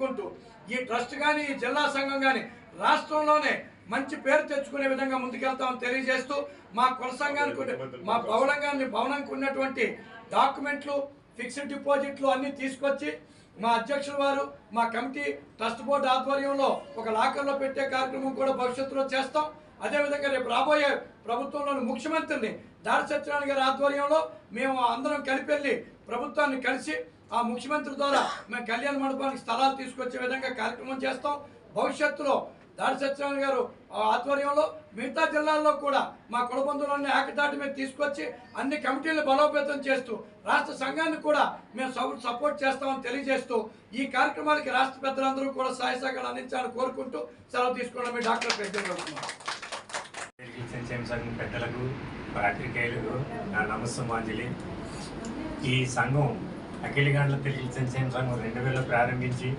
కోరుకుంటూ ఈ ట్రస్ట్ కానీ ఈ జిల్లా సంఘం కానీ రాష్ట్రంలోనే మంచి పేరు తెచ్చుకునే విధంగా ముందుకెళ్తామని తెలియజేస్తూ మా కుల సంఘానికి మా భవనానికి ఉన్నటువంటి డాక్యుమెంట్లు ఫిక్స్డ్ డిపాజిట్లు అన్నీ తీసుకొచ్చి మా అధ్యక్షుల వారు మా కమిటీ ట్రస్ట్ బోర్డు ఆధ్వర్యంలో ఒక లాకర్లో పెట్టే కార్యక్రమం కూడా భవిష్యత్తులో చేస్తాం. అదేవిధంగా రేపు రాబోయే ప్రభుత్వంలోని ముఖ్యమంత్రిని దాడి సత్యనారాయణ గారి ఆధ్వర్యంలో మేము అందరం కలిపి వెళ్ళి ప్రభుత్వాన్ని కలిసి ఆ ముఖ్యమంత్రి ద్వారా మేము కళ్యాణ మండపానికి స్థలాలు తీసుకొచ్చే విధంగా కార్యక్రమం చేస్తాం. భవిష్యత్తులో దాడి సత్యనారాయణ గారు ఆధ్వర్యంలో మిగతా జిల్లాల్లో కూడా మా కుల బంధువులన్నీ ఏకదాటి మీద తీసుకొచ్చి అన్ని కమిటీలను బలోపేతం చేస్తూ రాష్ట్ర సంఘాన్ని కూడా మేము సపోర్ట్ చేస్తామని తెలియజేస్తూ ఈ కార్యక్రమానికి రాష్ట్ర పెద్దలందరూ కూడా సహాయ సహకారాలు అందించాలని కోరుకుంటూ సెలవు తీసుకోవడం మీ డాక్టర్ ప్రెసిడెంట్ సంక్షేమ సంఘం పెద్దలకు పాత్రికేయులకు నా నమస్సుమాంజలి. ఈ సంఘం అఖిలగాండ్ల తెలుగు సంక్షేమ సంఘం 2000 ప్రారంభించి